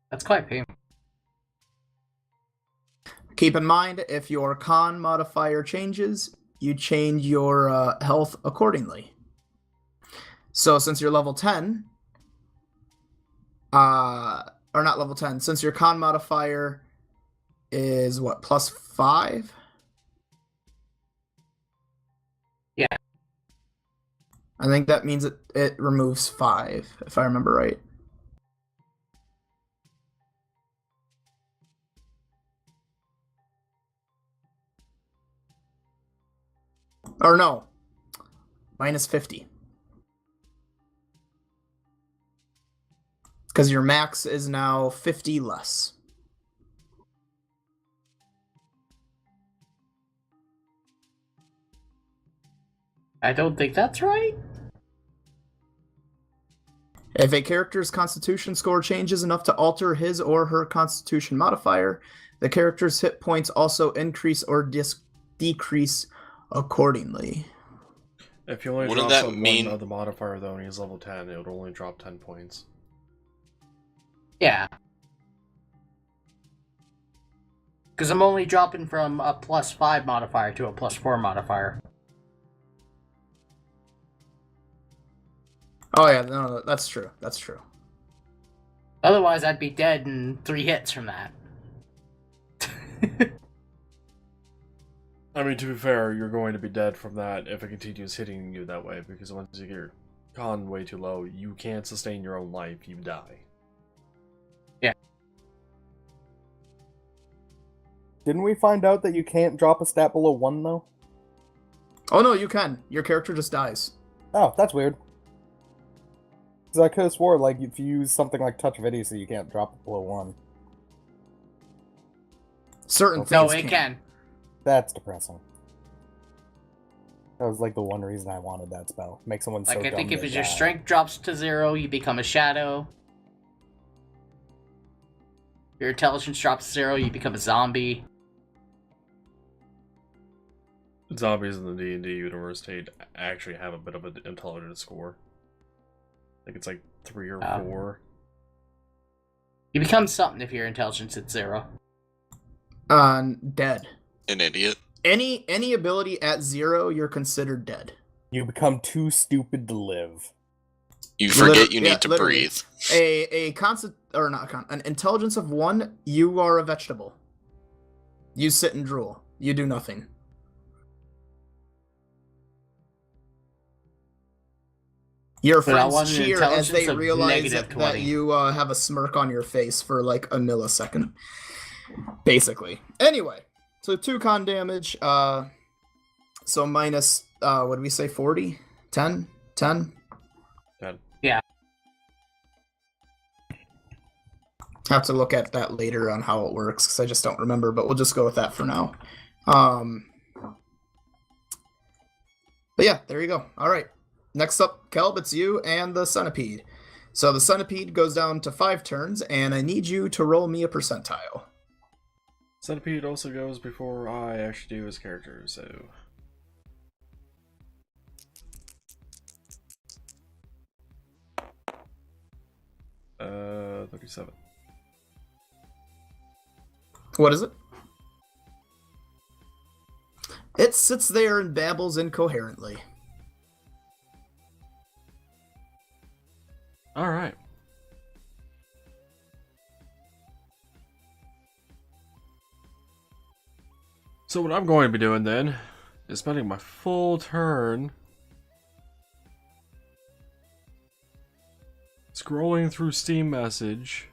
That's quite painful. Keep in mind, if your con modifier changes, you change your health accordingly. So since you're level 10, or not level 10, since your con modifier is what, +5? Yeah. I think that means it removes 5, if I remember right. Or no, -50. Because your max is now 50 less. I don't think that's right. If a character's constitution score changes enough to alter his or her constitution modifier, the character's hit points also increase or decrease accordingly. If you only Wouldn't drop that the mean... one other modifier though and he's level 10, it would only drop 10 points. Yeah. Because I'm only dropping from a +5 modifier to a +4 modifier. Oh yeah, no, that's true. That's true. Otherwise, I'd be dead in 3 hits from that. I mean, to be fair, you're going to be dead from that if it continues hitting you that way, because once you get your con way too low, you can't sustain your own life, you die. Yeah. Didn't we find out that you can't drop a stat below 1, though? Oh no, you can. Your character just dies. Oh, that's weird. Because I could have swore, like, if you use something like Touch of Idiocy, you can't drop it below 1. Certain things No, it can. That's depressing. That was, like, the one reason I wanted that spell. Make someone so Like, I dumb think if they your die. strength drops to 0, you become a shadow. Your intelligence drops to 0, you become a zombie. Zombies in the D&D universe actually have a bit of an intelligence score. I think it's like 3 or 4. You become something if your intelligence is 0. Dead. An idiot. Any ability at 0, you're considered dead. You become too stupid to live. You forget you need to breathe. An intelligence of 1, you are a vegetable. You sit and drool. You do nothing. Your friends cheer as they realize that you have a smirk on your face for like a millisecond. Basically. Anyway, so 2 con damage. So minus, what did we say, 40? 10? 10? 10. Yeah. Have to look at that later on how it works, because I just don't remember, but we'll just go with that for now. But yeah, there you go. All right. Next up, Kelb, it's you and the Centipede. So the Centipede goes down to 5 turns, and I need you to roll me a percentile. Centipede also goes before I actually do his character, so... 37. What is it? It sits there and babbles incoherently. Alright. So what I'm going to be doing then is spending my full turn scrolling through Steam message.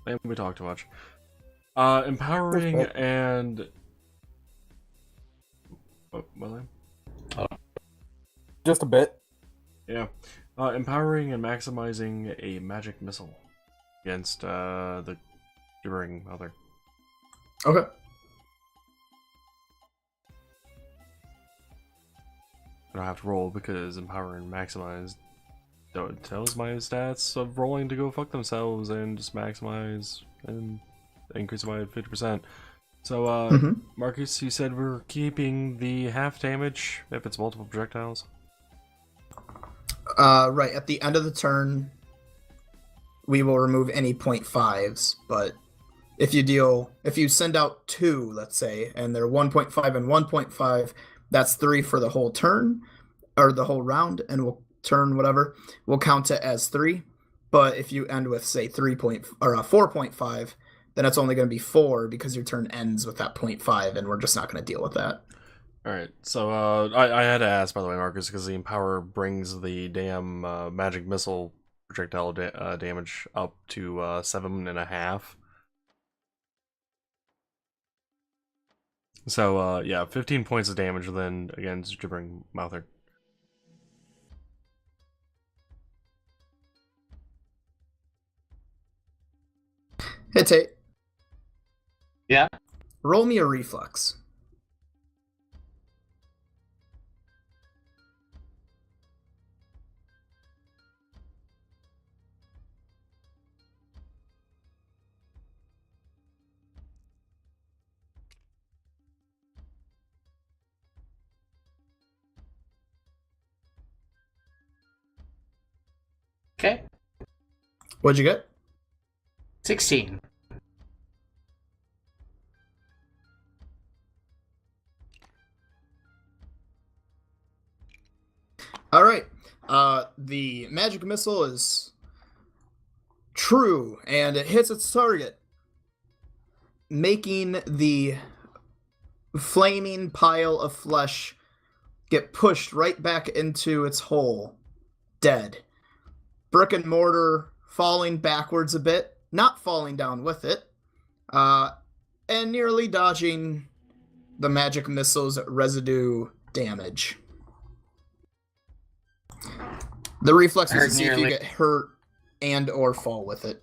And we talk too much. Empowering and... Oh, my name? Just a bit. Yeah. Empowering and maximizing a magic missile against the gibbering mother. Okay. I don't have to roll because empower and maximize tells my stats of rolling to go fuck themselves and just maximize and increase by 50%. So, Marcus, you said we're keeping the half damage if it's multiple projectiles? Right, at the end of the turn, we will remove any 0.5s, but if you send out 2, let's say, and they're 1.5 and 1.5, that's 3 for the whole turn, or the whole round, and we'll count it as 3. But if you end with, say, 4.5, then it's only going to be 4 because your turn ends with that 0.5, and we're just not going to deal with that. Alright, so I had to ask, by the way, Marcus, because the Empower brings the damn magic missile projectile damage up to 7.5. So, yeah, 15 points of damage then against Gibbering Mouther. Hey, Tate. Yeah? Roll me a reflex. Okay. What'd you get? 16. All right. The magic missile is true, and it hits its target, making the flaming pile of flesh get pushed right back into its hole, dead. Brick and mortar falling backwards a bit, not falling down with it, and nearly dodging the magic missile's residue damage. The reflex is to see if you get hurt and or fall with it.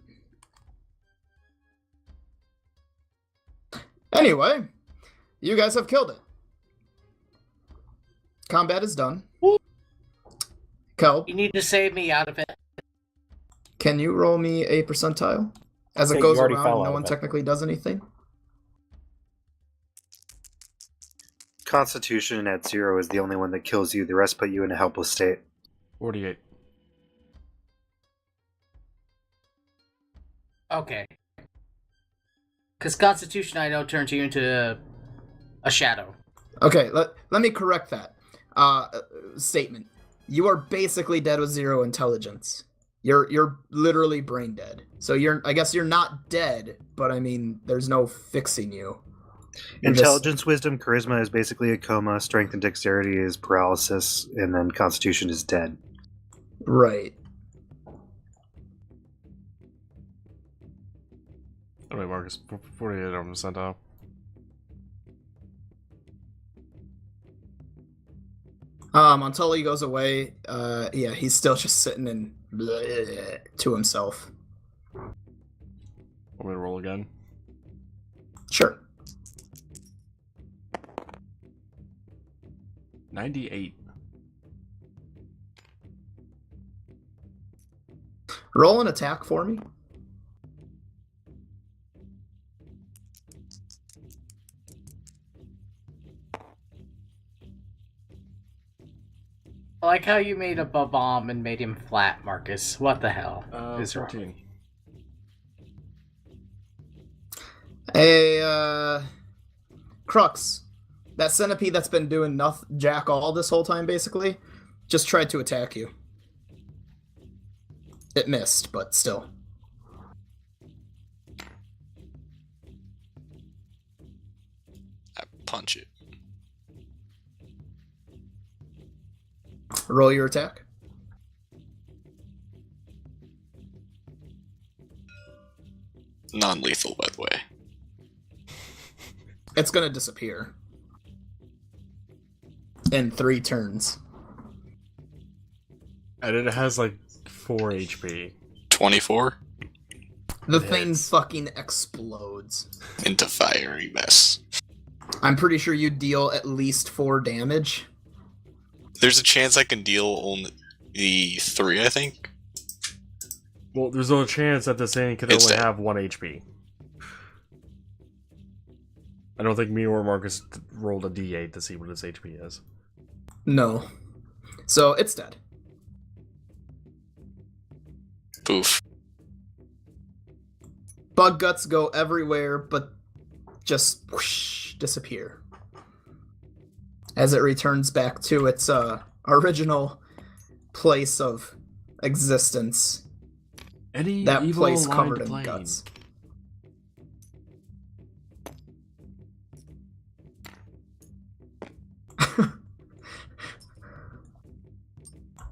Anyway, you guys have killed it. Combat is done. Kel, You need to save me out of it. can you roll me a percentile? As Okay, it goes you already around, fell no out one of it. technically does anything. Constitution at 0 is the only one that kills you. The rest put you in a helpless state. 48. Okay. Because Constitution, I know, turns you into a shadow. Okay, let me correct that statement. You are basically dead with 0 intelligence. You're literally brain dead. So I guess you're not dead, but I mean, there's no fixing you. Intelligence, wisdom, charisma is basically a coma. Strength and dexterity is paralysis, and then Constitution is dead. Right. Alright, Marcus, 48 on percentile. Until he goes away, yeah, he's still just sitting and to himself. Want me to roll again? Sure. 98. Roll an attack for me. I like how you made a bomb and made him flat, Marcus. What the hell is wrong? 14. Crux. That centipede that's been doing nothing, jack all this whole time, basically, just tried to attack you. It missed, but still. I punch it. Roll your attack. Non-lethal, by the way. It's gonna disappear. In 3 turns. And it has like 4 HP. 24 The thing fucking explodes. into fiery mess. I'm pretty sure you deal at least 4 damage. There's a chance I can deal only the 3, I think. Well, there's no chance that this thing could It's only dead. have 1 HP. I don't think me or Marcus rolled a d8 to see what its HP is. No. So, it's dead. Poof. Bug guts go everywhere, but just whoosh, disappear. As it returns back to its original place of existence. That place covered in guts.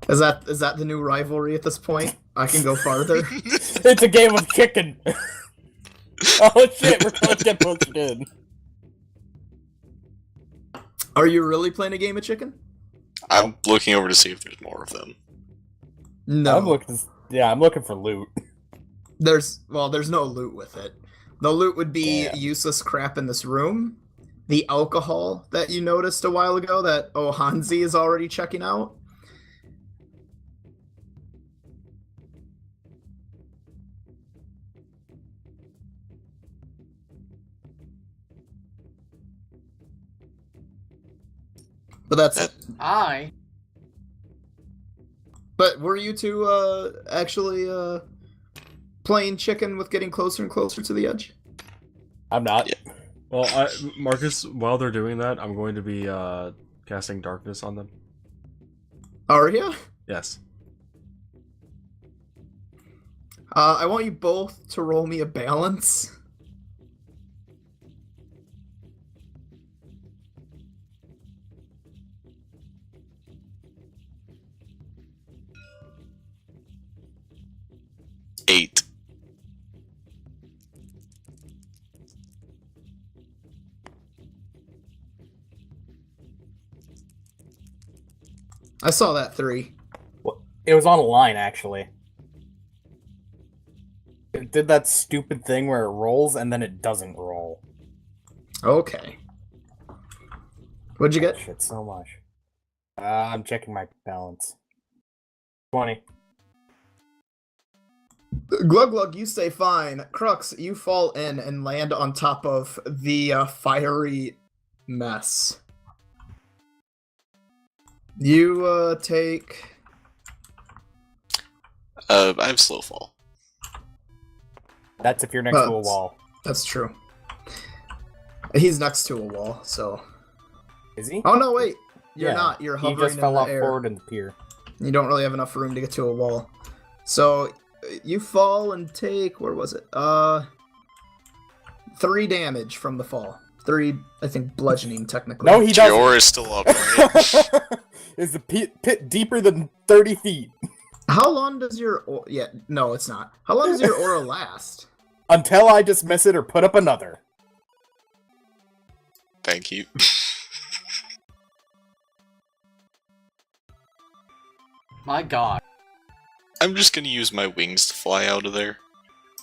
Is that the new rivalry at this point? I can go farther. It's a game of chicken. Oh shit, we're gonna get pushed in. Are you really playing a game of chicken? I'm looking over to see if there's more of them. No. I'm looking for loot. There's no loot with it. The loot would be useless crap in this room. The alcohol that you noticed a while ago that Hanzi is already checking out. But that's it. But were you two actually playing chicken with getting closer and closer to the edge? I'm not. Yeah. Well, Marcus, while they're doing that, I'm going to be casting darkness on them. Are you? Yes. I want you both to roll me a balance. Eight. I saw that 3. It was on a line, actually. It did that stupid thing where it rolls and then it doesn't roll. Okay. What'd you get? Shit, so much. I'm checking my balance. 20. Glug Glug, you stay fine. Crux, you fall in and land on top of the fiery mess. You take... I have slow fall. That's if you're next to a wall. That's true. He's next to a wall, so... Is he? Oh no, wait! You're not. You're hovering in the air. He just fell off forward in the pier. You don't really have enough room to get to a wall. So, you fall and take... Where was it? 3 damage from the fall. 3, I think, bludgeoning, technically. No, he doesn't. Your aura is still up, right? Is the pit deeper than 30 feet? How long does your... Yeah, no, it's not. How long does your aura last? Until I dismiss it or put up another. Thank you. My god. I'm just gonna use my wings to fly out of there.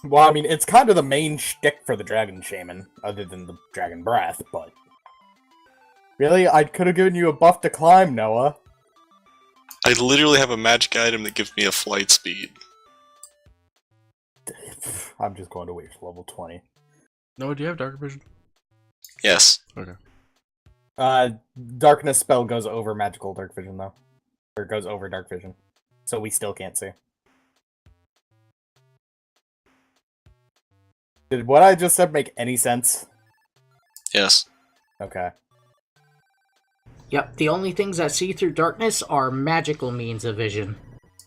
Well, I mean, it's kind of the main shtick for the Dragon Shaman, other than the Dragon Breath, but... Really? I could have given you a buff to climb, Noah. I literally have a magic item that gives me a flight speed. I'm just going to wait for level 20. Noah, do you have dark vision? Yes. Okay. Darkness spell goes over magical dark vision, though. Or goes over dark vision. So we still can't see. Did what I just said make any sense? Yes. Okay. Yep, the only things that see through darkness are magical means of vision.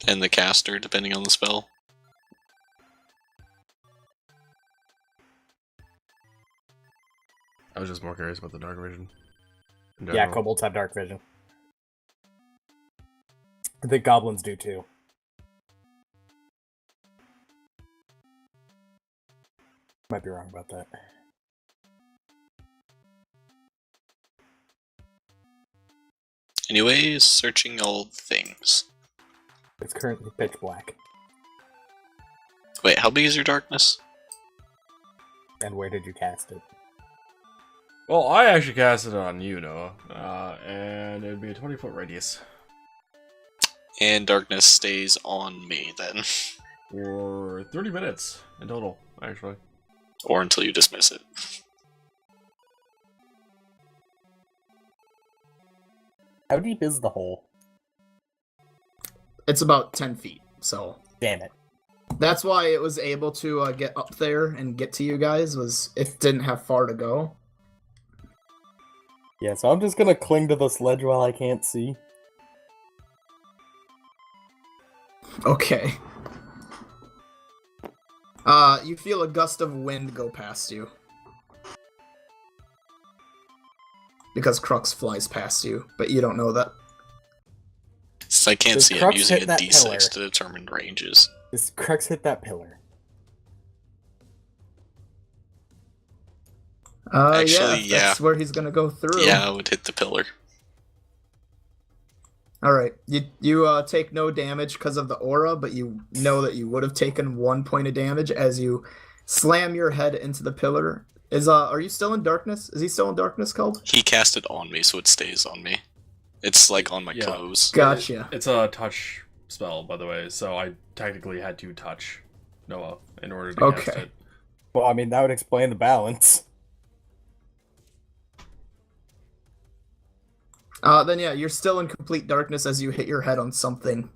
And the caster, depending on the spell. I was just more curious about the dark vision. Yeah, kobolds have dark vision. I think goblins do too. Might be wrong about that. Anyways, searching all things. It's currently pitch black. Wait, how big is your darkness? And where did you cast it? Well, I actually cast it on you, Noah. And it would be a 20-foot radius. And darkness stays on me, then. For 30 minutes in total, actually. Or until you dismiss it. How deep is the hole? It's about 10 feet, so... Damn it. That's why it was able to get up there and get to you guys, was it didn't have far to go. Yeah, so I'm just gonna cling to this ledge while I can't see. Okay. You feel a gust of wind go past you. Because Crux flies past you, but you don't know that. Since I can't Does see, I'm Crux using a hit that D6 pillar? to determine ranges. Does Crux hit that pillar? Actually, yeah, that's where he's gonna go through. Yeah, I would hit the pillar. Alright, you take no damage because of the aura, but you know that you would have taken 1 point of damage as you slam your head into the pillar. Are you still in darkness? Is he still in darkness, Kelp? He cast it on me, so it stays on me. It's like on my clothes. Gotcha. It's a touch spell, by the way, so I technically had to touch Noah in order to cast it. Well, I mean, that would explain the balance. Then yeah, you're still in complete darkness as you hit your head on something.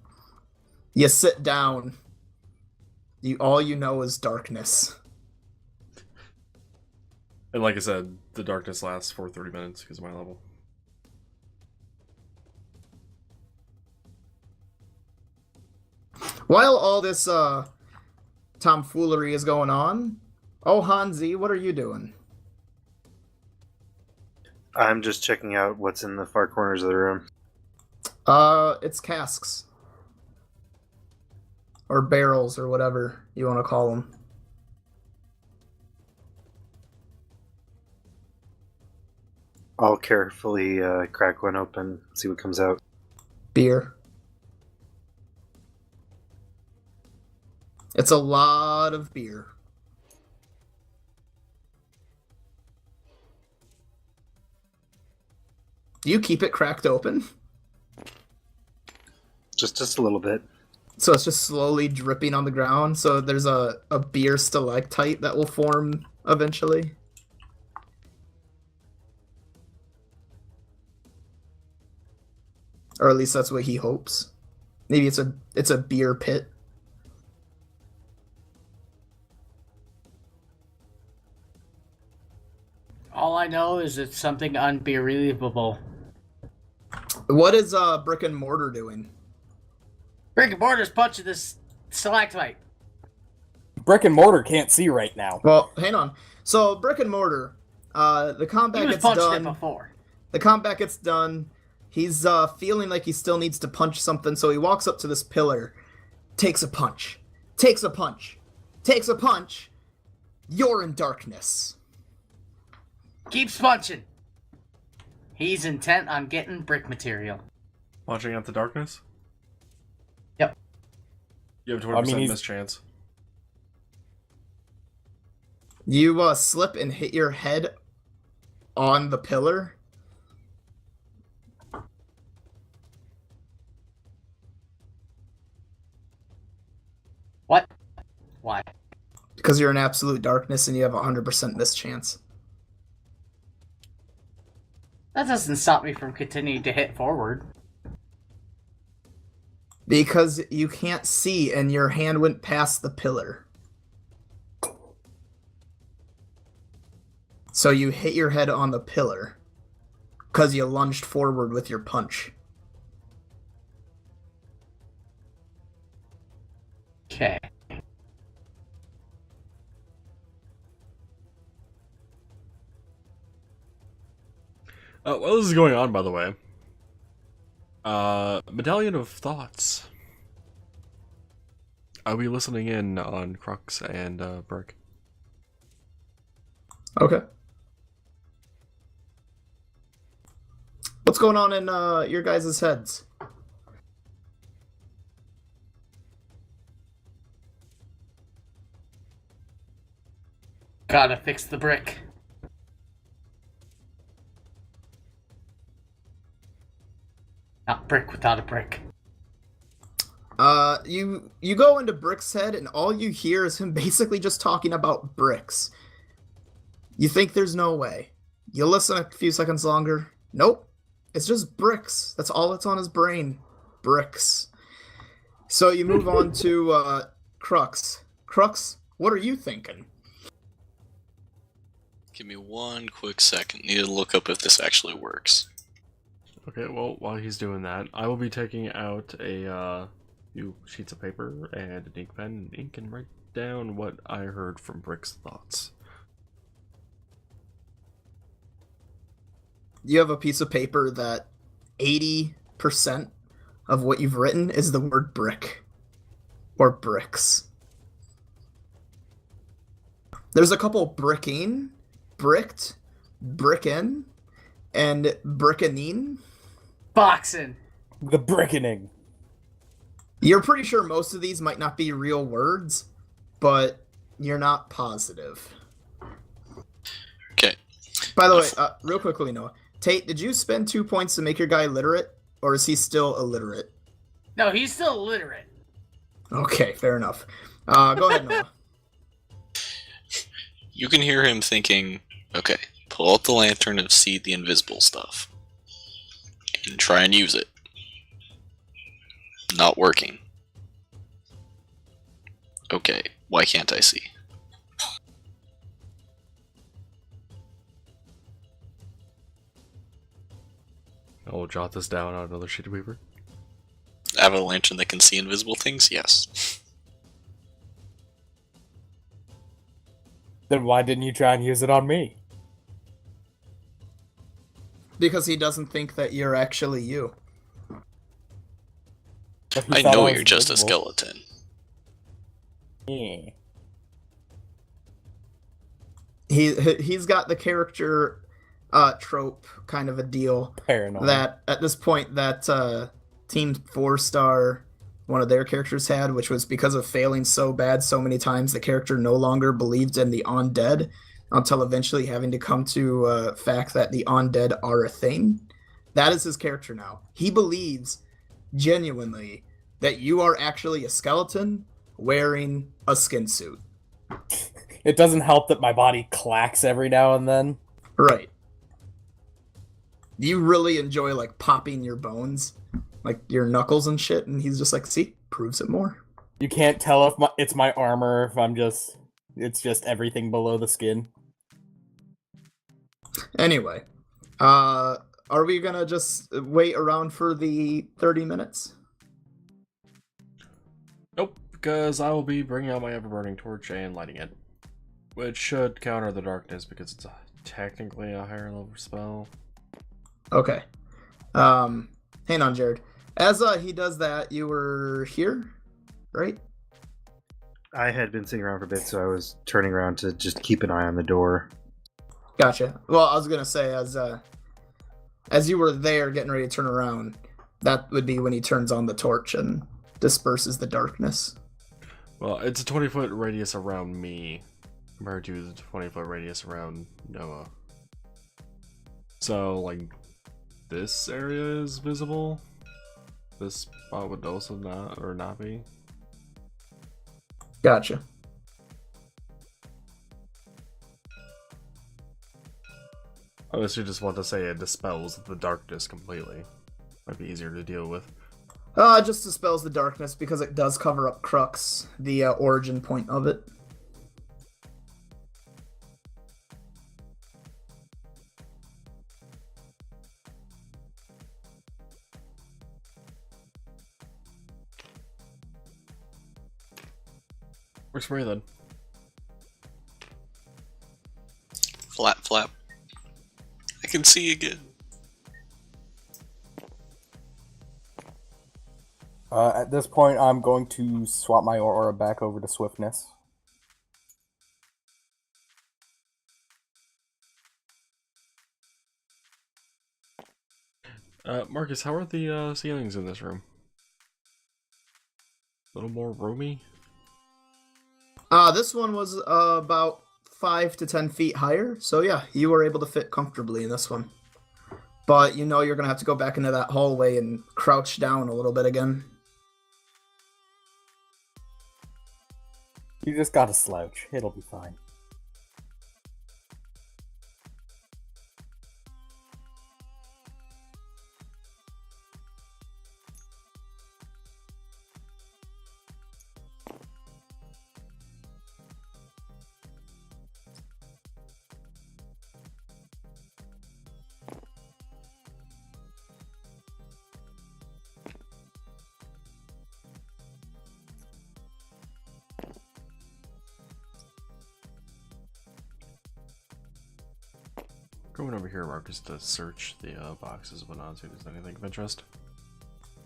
You sit down. All you know is darkness. And like I said, the darkness lasts for 30 minutes because of my level. While all this tomfoolery is going on, oh Hanzi, what are you doing? I'm just checking out what's in the far corners of the room. It's casks. Or barrels, or whatever you want to call them. I'll carefully crack one open, see what comes out. Beer. It's a lot of beer. Do you keep it cracked open? Just a little bit. So it's just slowly dripping on the ground, so there's a beer stalactite that will form eventually? Or at least that's what he hopes. Maybe it's a beer pit. All I know is it's something unbelievable. What is Brick and Mortar doing? Brick and Mortar's punching this stalactite. Brick and Mortar can't see right now. Well, hang on. So Brick and Mortar, the combat He was gets punching done. it before. The combat gets done. He's feeling like he still needs to punch something, so he walks up to this pillar, takes a punch, takes a punch, takes a punch. You're in darkness. Keeps punching. He's intent on getting brick material. Launching out the darkness? Yep. You have a 20% miss chance. You slip and hit your head on the pillar. What? Why? Because you're in absolute darkness and you have a 100% miss chance. That doesn't stop me from continuing to hit forward. Because you can't see and your hand went past the pillar. So you hit your head on the pillar. Because you lunged forward with your punch. Okay. While this is going on, by the way, Medallion of Thoughts. I'll be listening in on Crux and Brick. Okay. What's going on in your guys' heads? Gotta fix the brick. Not brick without a brick. You go into Brick's head and all you hear is him basically just talking about bricks. You think there's no way. You listen a few seconds longer. Nope. It's just bricks. That's all that's on his brain. Bricks. So you move on to Crux. Crux, what are you thinking? Give me one quick second. Need to look up if this actually works. Okay, well, while he's doing that, I will be taking out a few sheets of paper and an ink pen and ink and write down what I heard from Brick's thoughts. You have a piece of paper that 80% of what you've written is the word brick. Or bricks. There's a couple bricking, bricked, brickin, and brickening. Boxing. The brickening. You're pretty sure most of these might not be real words, but you're not positive. Okay. By the way, real quickly, Noah. Tate, did you spend 2 points to make your guy literate, or is he still illiterate? No, he's still illiterate. Okay, fair enough. Go ahead, Noah. You can hear him thinking, okay, pull out the lantern and see the invisible stuff. And try and use it. Not working. Okay, why can't I see? I will jot this down on another sheet of paper. I have a lantern that can see invisible things? Yes. Then why didn't you try and use it on me? Because he doesn't think that you're actually you. I know you're just a skeleton. Yeah. He's got the character trope kind of a deal. Paranoid. That at this point that Team 4-star, one of their characters had, which was because of failing so bad so many times, the character no longer believed in the undead until eventually having to come to fact that the undead are a thing. That is his character now. He believes genuinely that you are actually a skeleton wearing a skin suit. It doesn't help that my body clacks every now and then. Right. You really enjoy like popping your bones, like your knuckles and shit, and he's just like, see, proves it more. You can't tell if it's my armor, if it's just everything below the skin. Anyway, are we gonna just wait around for the 30 minutes? Nope, because I will be bringing out my ever-burning torch and lighting it. Which should counter the darkness because it's technically a higher level spell. Okay. Hang on, Jared. As he does that, you were here, right? I had been sitting around for a bit, so I was turning around to just keep an eye on the door. Gotcha. Well, I was gonna say as you were there getting ready to turn around, that would be when he turns on the torch and disperses the darkness. Well, it's a 20-foot radius around me compared to the 20-foot radius around Noah. So, like, this area is visible. This spot would also not be. Gotcha. I guess you just want to say it dispels the darkness completely. Might be easier to deal with. It just dispels the darkness because it does cover up Crux, the origin point of it. Works for me then. Flap, flap. I can see again. At this point, I'm going to swap my aura back over to swiftness. Marcus, how are the ceilings in this room? A little more roomy? This one was about 5 to 10 feet higher, so yeah, you were able to fit comfortably in this one. But you know you're gonna have to go back into that hallway and crouch down a little bit again. You just gotta slouch. It'll be fine. Going over here, Marcus, to search the boxes and whatnot, see if there's anything of interest.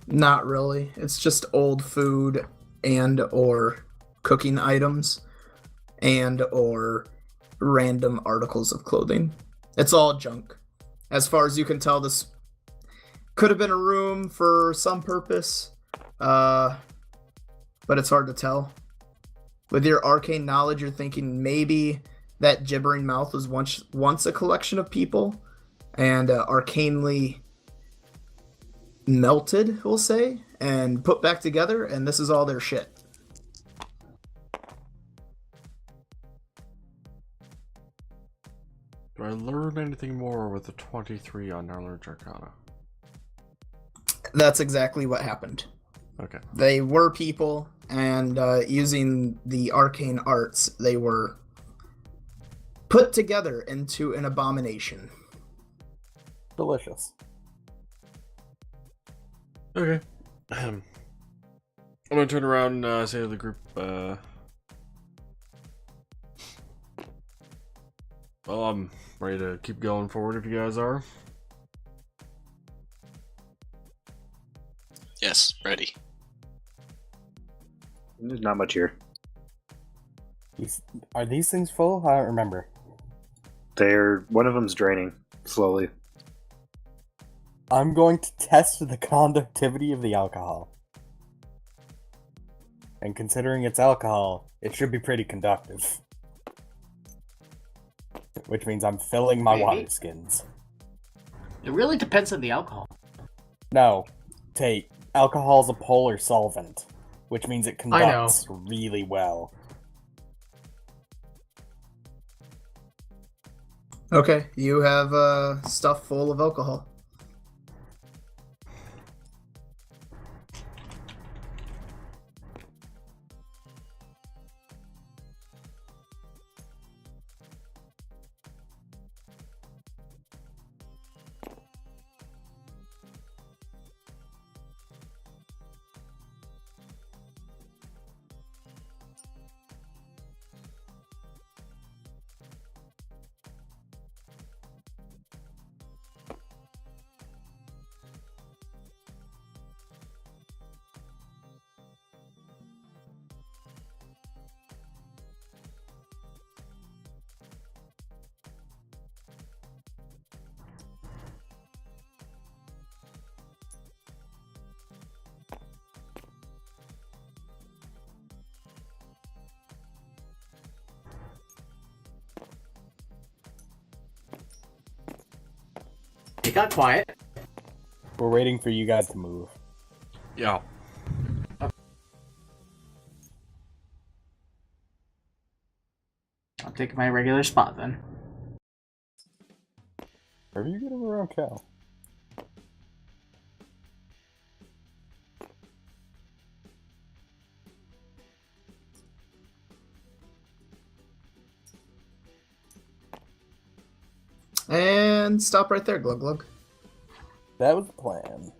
Not really. It's just old food and or cooking items and or random articles of clothing. It's all junk. As far as you can tell, this could have been a room for some purpose, but it's hard to tell. With your arcane knowledge, you're thinking maybe that gibbering mouth was once a collection of people and arcanely melted, we'll say, and put back together, and this is all their shit. Do I learn anything more with the 23 on Knowledge Arcana? That's exactly what happened. Okay. They were people, and using the arcane arts, they were put together into an abomination. Delicious. Okay. I'm gonna turn around and say to the group, well, I'm ready to keep going forward if you guys are. Yes, ready. There's not much here. Are these things full? I don't remember. One of them's draining slowly. I'm going to test the conductivity of the alcohol. And considering it's alcohol, it should be pretty conductive. Which means I'm filling my water skins. It really depends on the alcohol. No, Tate, alcohol's a polar solvent, which means it conducts really well. Okay, you have stuff full of alcohol. It got quiet. We're waiting for you guys to move. Yeah. I'll take my regular spot then. Where are you getting around Cal? And stop right there, Glug Glug. That was the plan.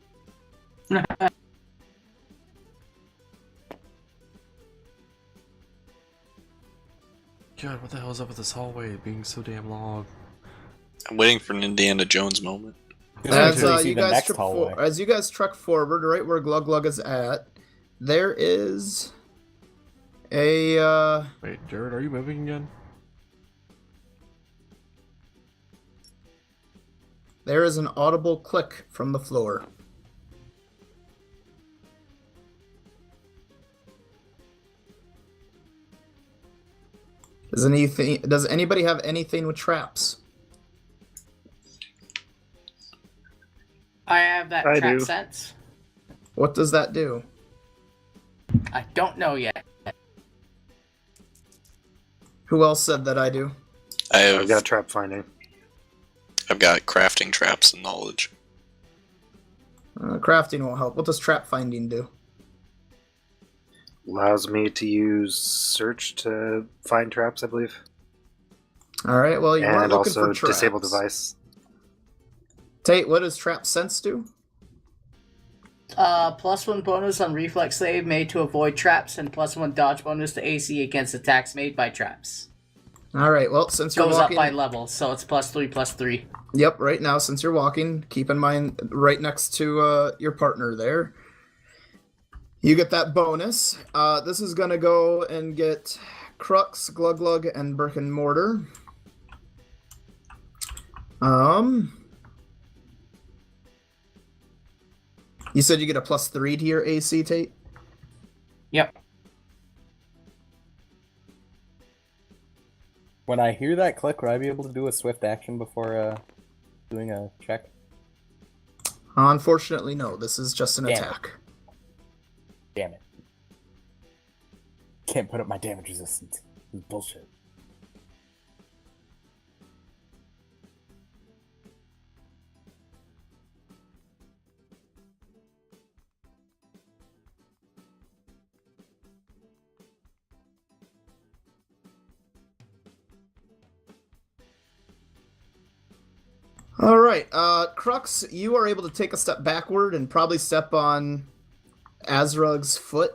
God, what the hell is up with this hallway being so damn long? I'm waiting for an Indiana Jones moment. As you guys truck forward, right where Glug Glug is at, there is a Wait, Jared, are you moving again? there is an audible click from the floor. Does anybody have anything with traps? I have that I trap do. sense. What does that do? I don't know yet. Who else said that I do? I've got trap finding. I've got crafting traps and knowledge. Crafting won't help. What does trap finding do? Allows me to use search to find traps, I believe. Alright, well, you weren't And looking also for traps. disable device. Tate, what does trap sense do? +1 bonus on reflex save made to avoid traps, and +1 dodge bonus to AC against attacks made by traps. Alright, well, since you're Goes walking... up by level, so it's +3/+3. Yep, right now, since you're walking, keep in mind, right next to your partner there, you get that bonus. This is gonna go and get Crux, Glug, and Brick and Mortar. You said you get a +3 to your AC, Tate? Yep. When I hear that click, would I be able to do a swift action before doing a check? Unfortunately, no. This is just an attack. Damn it. Can't put up my damage resistance. This is bullshit. Alright, Crux, you are able to take a step backward and probably step on Azrug's foot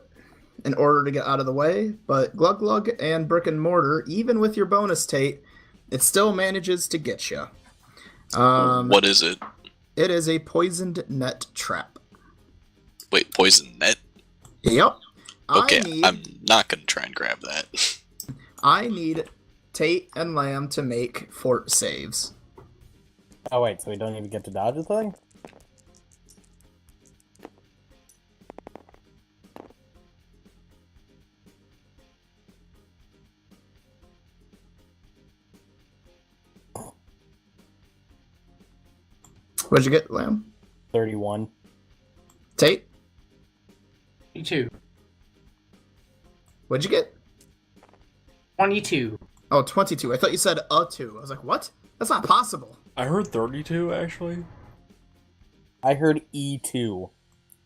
in order to get out of the way, but Glug and Brick and Mortar, even with your bonus, Tate, it still manages to get you. What is it? It is a poisoned net trap. Wait, poison net? Yep. Okay, I'm not gonna try and grab that. I need Tate and Lamb to make fort saves. Oh wait, so we don't even get to dodge the thing? What'd you get, Lamb? 31. Tate? 22. What'd you get? 22. Oh, 22. I thought you said a 2. I was like, what? That's not possible. I heard 32, actually. I heard E2.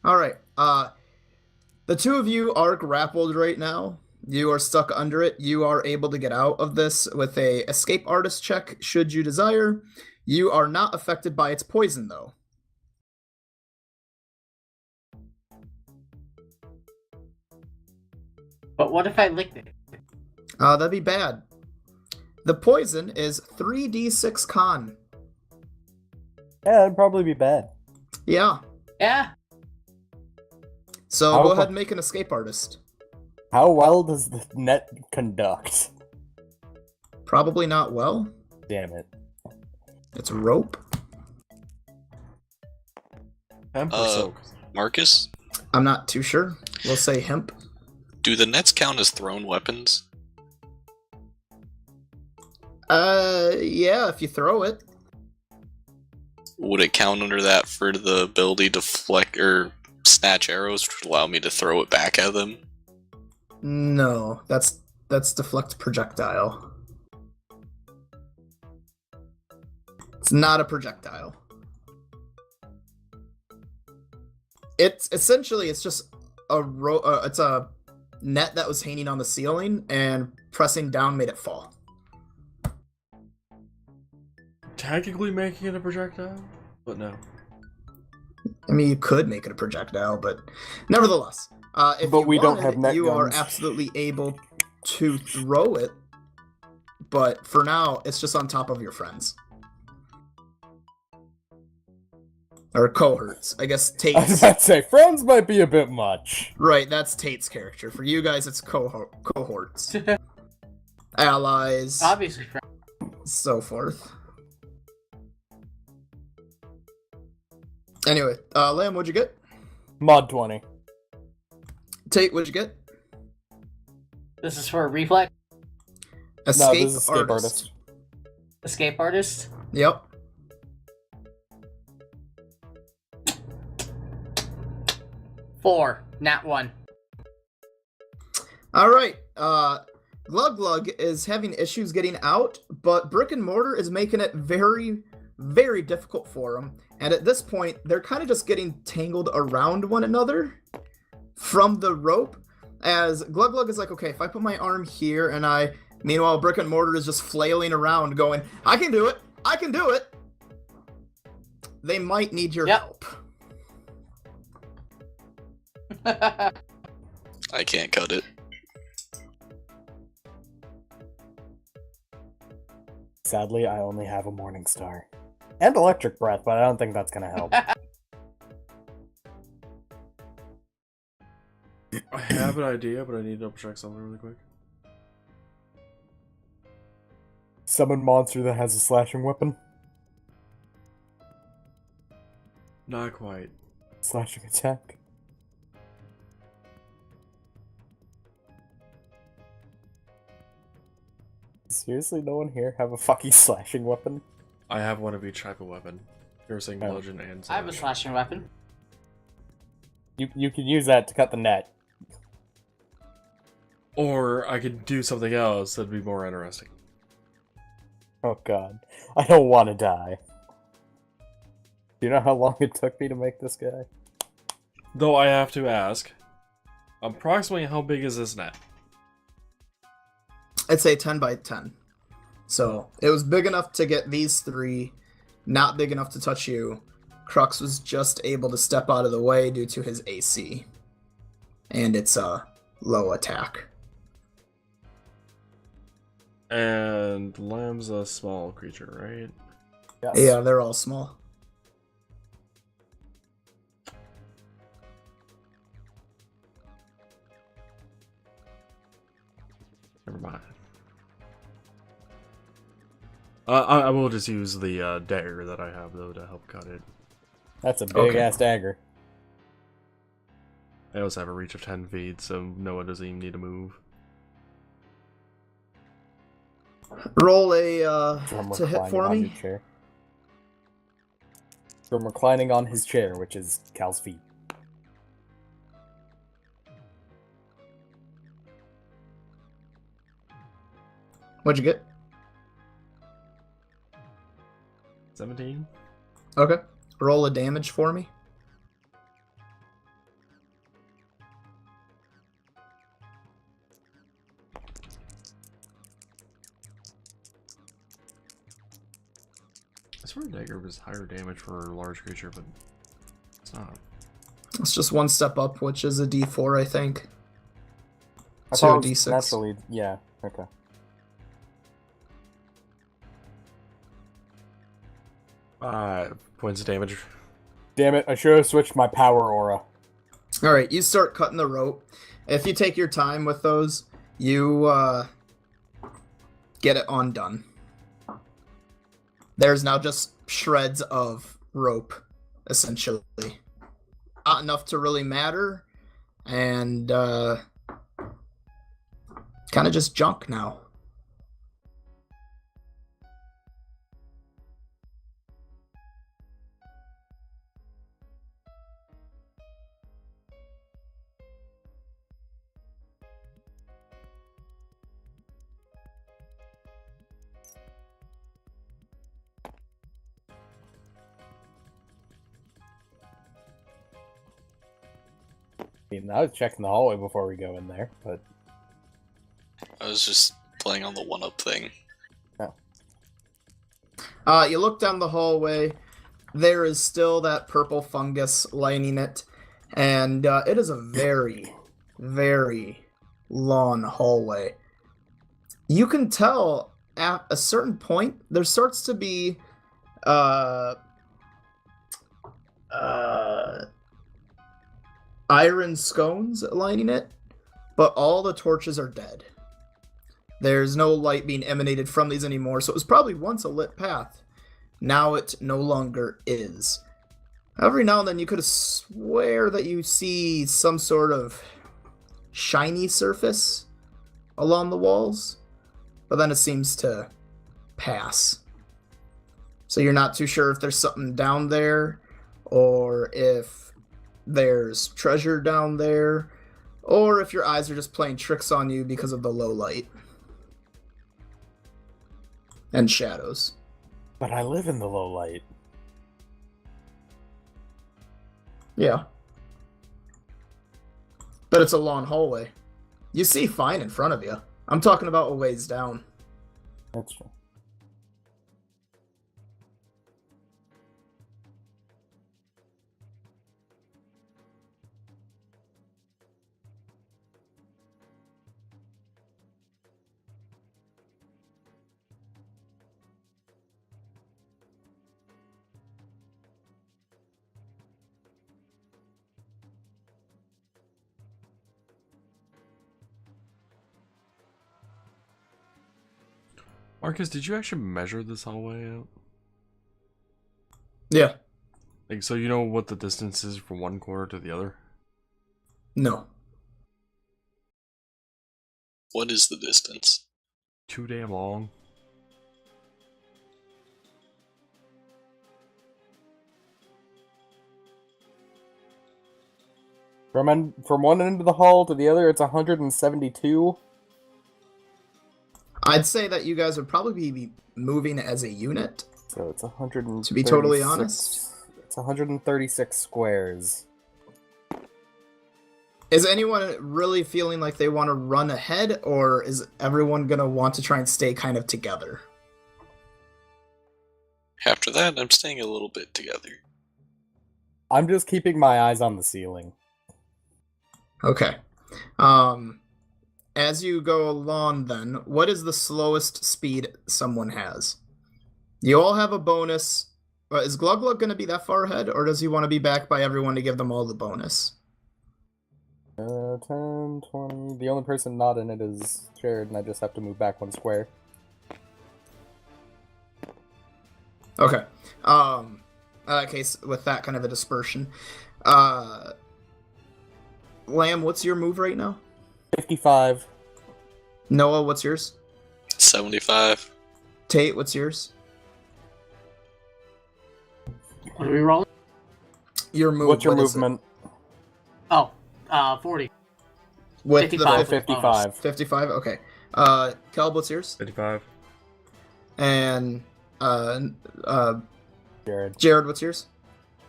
Alright, the two of you are grappled right now. You are stuck under it. You are able to get out of this with a escape artist check, should you desire. You are not affected by its poison, though. But what if I licked it? That'd be bad. The poison is 3d6 con. Yeah, that'd probably be bad. Yeah. Yeah. So go ahead and make an escape artist. How well does the net conduct? Probably not well. Damn it. It's rope. Hemp or silk? Marcus? I'm not too sure. We'll say hemp. Do the nets count as thrown weapons? Yeah, if you throw it. Would it count under that for the ability to fleck or snatch arrows, which would allow me to throw it back at them? No, that's deflect projectile. It's not a projectile. It's essentially it's just it's a net that was hanging on the ceiling, and pressing down made it fall. Technically making it a projectile, but no. I mean, you could make it a projectile, but nevertheless, if But you we don't wanted, have net you are guns. absolutely able to throw it. But for now, it's just on top of your friends. Or cohorts. I guess I was Tate's. about to say, friends might be a bit much. Right, that's Tate's character. For you guys, it's cohorts. Allies. Obviously, So forth. Anyway, Lamb, what'd you get? Mod 20. Tate, what'd you get? this is for a reflex. No, Escape, this is escape artist. Escape artist. Yep. Four. Nat 1. Alright, Glug is having issues getting out, but Brick and Mortar is making it very, very difficult for him. And at this point, they're kind of just getting tangled around one another from the rope, as Glug is like, okay, if I put my arm here and meanwhile, Brick and Mortar is just flailing around going, I can do it! I can do it! They might need your help. I can't cut it. Sadly, I only have a Morning Star. And Electric Breath, but I don't think that's gonna help. I have an idea, but I need to double check something really quick. Summon monster that has a slashing weapon. Not quite. Slashing attack. Seriously, no one here have a fucking slashing weapon? I have one of each type of weapon. Piercing, bludgeon, and I have a slashing weapon. You can use that to cut the net. Or I could do something else that'd be more interesting. Oh god. I don't want to die. Do you know how long it took me to make this guy? Though I have to ask, approximately how big is this net? I'd say 10 by 10. So it was big enough to get these three, not big enough to touch you. Crux was just able to step out of the way due to his AC. And it's a low attack. And Lamb's a small creature, right? Yes. Yeah, they're all small. Never mind. I will just use the dagger that I have, though, to help cut it. That's a big-ass dagger. I also have a reach of 10 feet, so Noah doesn't even need to move. Roll a to hit for me. From reclining on his chair, which is Cal's feet. What'd you get? 17? Okay. Roll a damage for me. I swear dagger was higher damage for a large creature, but it's not. It's just one step up, which is a D4, I think. I So thought it was D6. naturally, yeah, okay. Points of damage. Damn it, I should have switched my power aura. Alright, you start cutting the rope. If you take your time with those, you get it undone. There's now just shreds of rope, essentially. Not enough to really matter, and kind of just junk now. I mean, I was checking the hallway before we go in there, but... I was just playing on the one-up thing. Oh. You look down the hallway. There is still that purple fungus lining it. And it is a very, very long hallway. You can tell at a certain point, there starts to be... iron scones lining it, but all the torches are dead. There's no light being emanated from these anymore, so it was probably once a lit path. Now it no longer is. Every now and then you could swear that you see some sort of shiny surface along the walls, but then it seems to pass. So you're not too sure if there's something down there, or if there's treasure down there, or if your eyes are just playing tricks on you because of the low light and shadows. But I live in the low light. Yeah. But it's a long hallway. You see fine in front of you. I'm talking about a ways down. That's true. Marcus, did you actually measure this all the way out? Yeah. Like, so you know what the distance is from one corner to the other? No. What is the distance? Too damn long. From one end of the hall to the other, it's 172. I'd say that you guys would probably be moving as a unit. So it's 100. To be totally honest, it's 136 squares. Is anyone really feeling like they want to run ahead, or is everyone gonna want to try and stay kind of together? After that, I'm staying a little bit together. I'm just keeping my eyes on the ceiling. Okay. As you go along then, what is the slowest speed someone has? You all have a bonus. Is Glug Glug going to be that far ahead, or does he want to be back by everyone to give them all the bonus? 10, 20... The only person not in it is Jared, and I just have to move back one square. Okay. Okay, so with that kind of a dispersion. Lamb, what's your move right now? 55. Noah, what's yours? 75. Tate, what's yours? What are we rolling? Your move. What's your what is movement? Oh, 40. it? With 55. 55. 55, okay. Caleb, what's yours? 55. And, Jared. Jared, what's yours?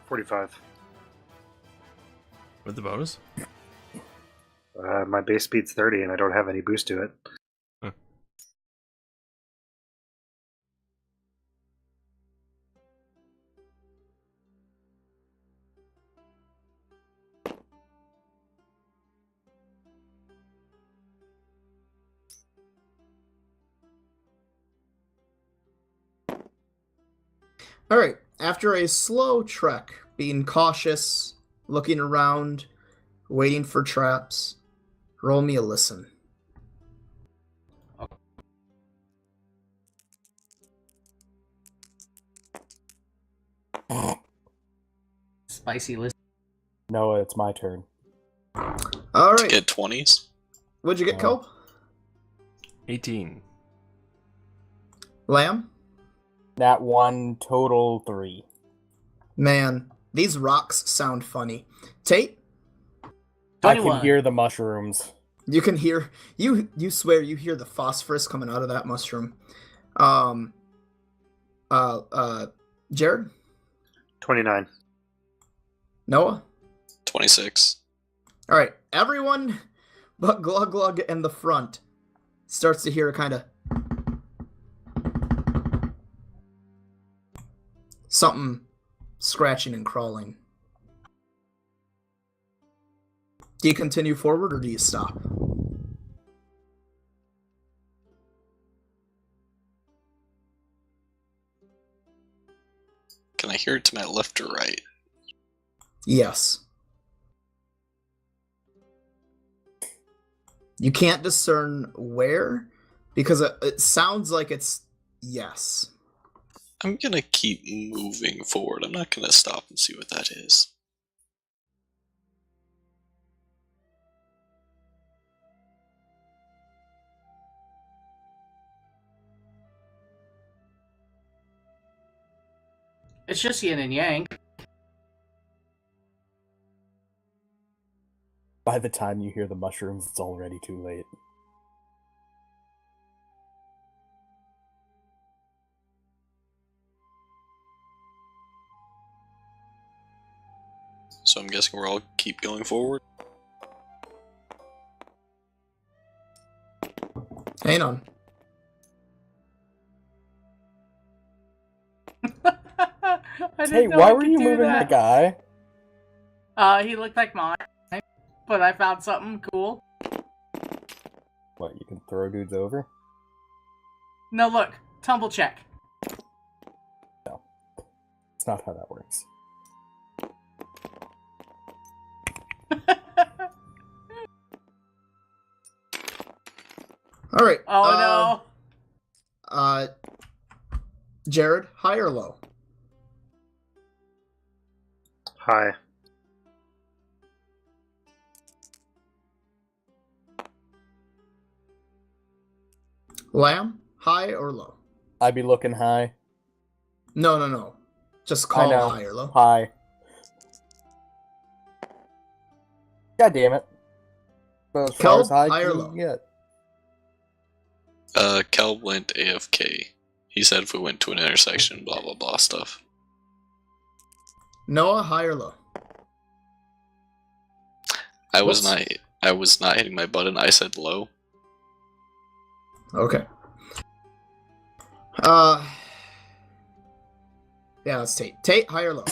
45. With the bonus? My base speed's 30, and I don't have any boost to it. Huh. Alright, after a slow trek, being cautious, looking around, waiting for traps, roll me a listen. Spicy list. No, it's my turn. Alright, Get 20s. what'd you get, Kelp? 18. Lamb? That one, total 3. Man, these rocks sound funny. Tate? I 21. can hear the mushrooms. You can hear you swear you hear the phosphorus coming out of that mushroom. Jared? 29. Noah? 26. Alright, everyone but Glug Glug in the front starts to hear a kind of something scratching and crawling. Do you continue forward or do you stop? Can I hear it to my left or right? Yes. You can't discern where because it sounds like it's yes. I'm gonna keep moving forward. I'm not gonna stop and see what that is. It's just yin and yang. By the time you hear the mushrooms, it's already too late. So I'm guessing we'll all keep going forward. Hang on. Hey, why were you moving the guy? He looked like mine, but I found something cool. What, you can throw dudes over? No, look, tumble check. No. It's not how that works. All right. Oh no. Jared, high or low? High. Lamb, high or low? I'd be looking high. No. Just call high or low. High. God damn it. But as far as high or low? Get. Kel went AFK. He said if we went to an intersection, blah blah blah stuff. Noah, high or low? I was not hitting my button. I said low. Okay. Yeah, it's Tate. Tate, high or low?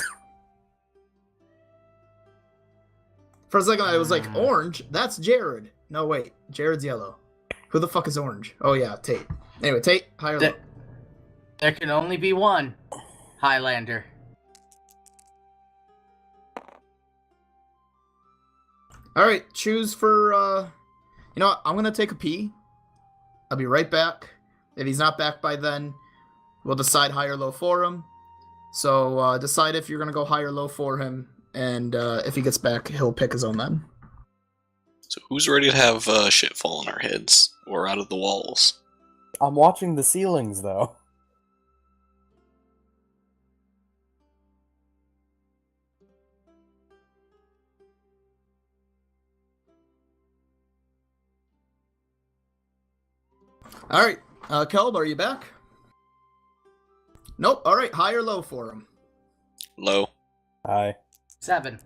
For a second, I was like, orange? That's Jared. No, wait. Jared's yellow. Who the fuck is orange? Oh, yeah, Tate. Anyway, Tate, high or low? There can only be one Highlander. Alright, choose for, you know what? I'm gonna take a pee. I'll be right back. If he's not back by then, we'll decide high or low for him. So, decide if you're gonna go high or low for him, and if he gets back, he'll pick his own then. So who's ready to have shit fall on our heads or out of the walls? I'm watching the ceilings, though. Alright, Kelb, are you back? Nope, alright, high or low for him? Low. High. 7.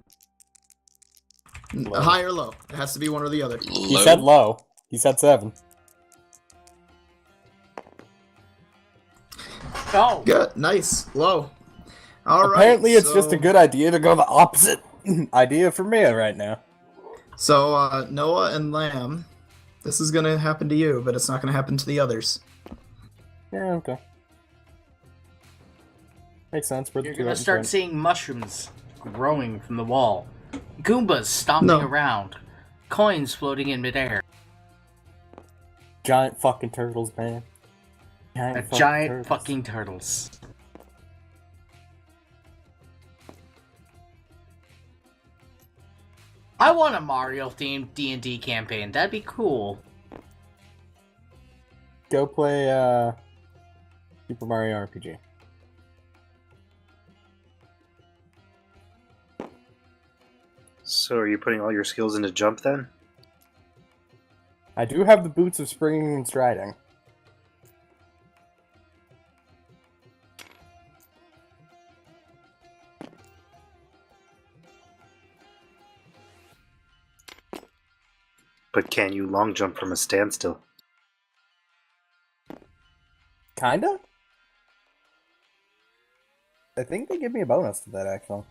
High or low? It has to be one or the other. Low. He said low. He said 7. Oh! Good, nice, low. Alright. Apparently it's just a good idea to go the opposite idea for me right now. So, Noah and Lamb, this is gonna happen to you, but it's not gonna happen to the others. Yeah, okay. Makes sense. You're gonna start seeing mushrooms growing from the wall. Goombas stomping around. Coins floating in midair. Giant fucking turtles, man. Giant fucking turtles. I want a Mario-themed D&D campaign. That'd be cool. Go play, Super Mario RPG. So are you putting all your skills into jump then? I do have the boots of springing and striding. But can you long jump from a standstill? Kinda? I think they give me a bonus to that, actually.